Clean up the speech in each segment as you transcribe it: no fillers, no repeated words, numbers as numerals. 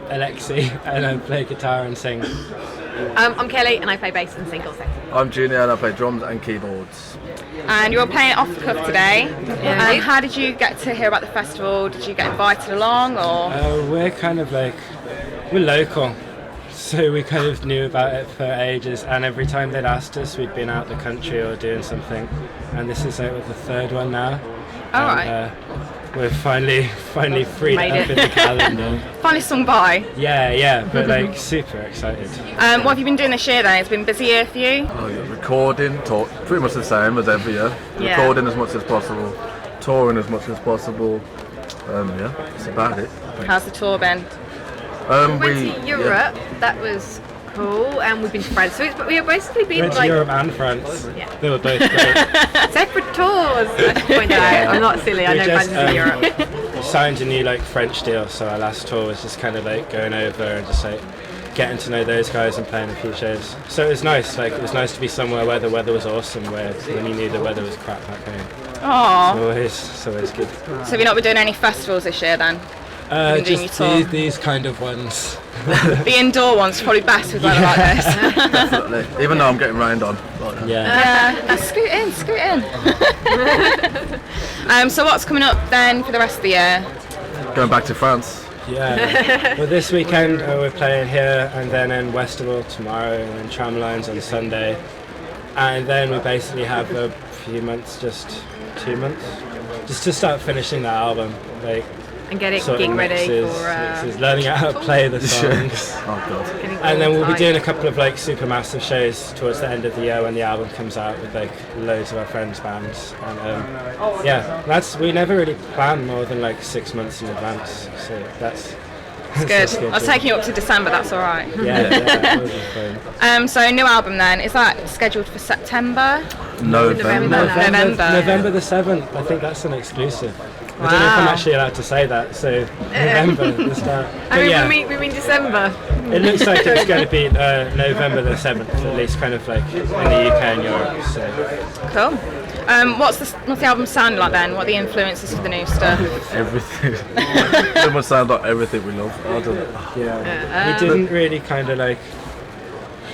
Alexi, and I play guitar and sing. I'm Kelly, and I play bass and sing also. I'm Junior, and I play drums and keyboards. And you're playing it off the cuff today. Yeah. How did you get to hear about the festival? Did you get invited along, or? We're kind of like, we're local, so we kind of knew about it for ages, and every time they'd asked us, we'd been out the country or doing something, and this is like the third one now. All right. We're finally freed Made up it. in the calendar. Finally swung by. Yeah, but like super excited. What have you been doing this year then? It's been a busy year for you? Oh, yeah, recording, pretty much the same as every year. Yeah. Recording as much as possible, touring as much as possible. Yeah, that's about it. How's the tour been? We went to Europe. That was cool, and we've been to France. So we've basically been Went to like Europe and France. Yeah. They were both great. separate tours. I should point out. I'm not silly. I We know just, France is Europe. signed a new like French deal, so our last tour was just kind of like going over and just like getting to know those guys and playing a few shows. So it was nice. Like it was nice to be somewhere where the weather was awesome, where when you knew the weather was crap back home. Oh. It's always good. So have you not been doing any festivals this year then? Been doing Just your tour? these kind of ones. The indoor one's probably best with weather like this. Definitely. Even though I'm getting rained on. Yeah. Scoot in. So what's coming up then for the rest of the year? Going back to France. Yeah. Well, this weekend we're playing here, and then in Westerville tomorrow, and then Tramlines on Sunday, and then we basically have a few months, just 2 months, just to start finishing the album, like And get it sorting gig ready mixes, for learning how to play the songs. Oh god. getting And then all we'll be tight. doing a couple of like super massive shows towards the end of the year when the album comes out with like loads of our friends' bands. And we never really plan more than like 6 months in advance. So that's Good. I was taking you up to December, that's alright. Yeah, that would be fun. So new album then, is that scheduled for September? November. November the 7th. I think that's an exclusive. I don't know if I'm actually allowed to say that. So November the start. I mean, we mean December. It looks like it's going to be November the 7th, at least kind of like in the UK and Europe. So. Cool. What's the album sound like then? What are the influences of the new stuff? Everything. It must sound like everything we love. I don't know. Yeah. We didn't really kind of like.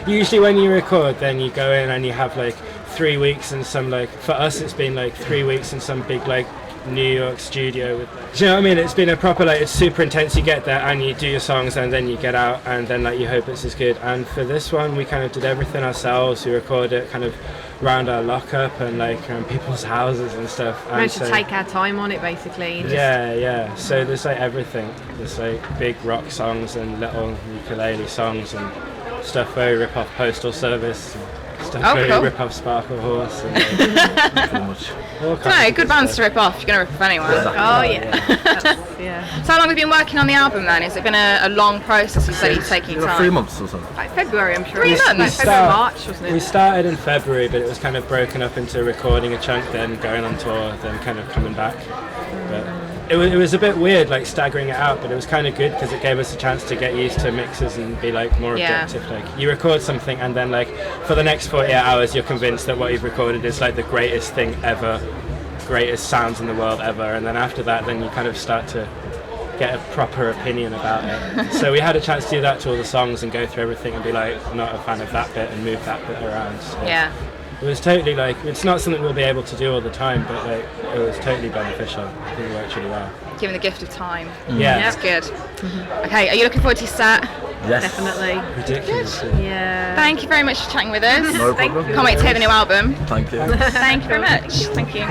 Usually when you record, then you go in and you have like 3 weeks in some like. For us, it's been like 3 weeks in some big like New York studio. Do you know what I mean? It's been a proper like. It's super intense. You get there and you do your songs, and then you get out, and then like you hope it's as good. And for this one, we kind of did everything ourselves. We recorded it kind of around our lockup and like people's houses and stuff. We managed to take our time on it basically. And Yeah. So there's like everything. There's like big rock songs and little ukulele songs and stuff where we rip off Postal Service. And stuff where we rip off Sparkle Horse. And, Pretty much. all kinds No, of good bands to rip off. You're going to rip off anyone. Oh yeah. So how long have you been working on the album then? Has it been a long process? You said you're taking your Like time. 3 months or something. Like February, I'm sure. 3 months? Like February, March, wasn't it? We started in February, but it was kind of broken up into recording a chunk, then going on tour, then kind of coming back. But it was a bit weird, like staggering it out, but it was kind of good because it gave us a chance to get used to mixes and be like more Yeah. objective. Like you record something, and then like for the next 48 hours, you're convinced that what you've recorded is like the greatest thing ever, greatest sounds in the world ever, and then after that, then you kind of start to get a proper opinion about it. So we had a chance to do that to all the songs and go through everything and be like, I'm not a fan of that bit and move that bit around. So Yeah. it was totally like, it's not something we'll be able to do all the time, but like it was totally beneficial. I think it worked really well. Given the gift of time. Yeah. That's good. Okay, are you looking forward to your set? Yes. Definitely. Ridiculous. Yeah. Thank you very much for chatting with us. No problem. Can't wait to hear the new album. Thank you. Thank you very much. Thank you.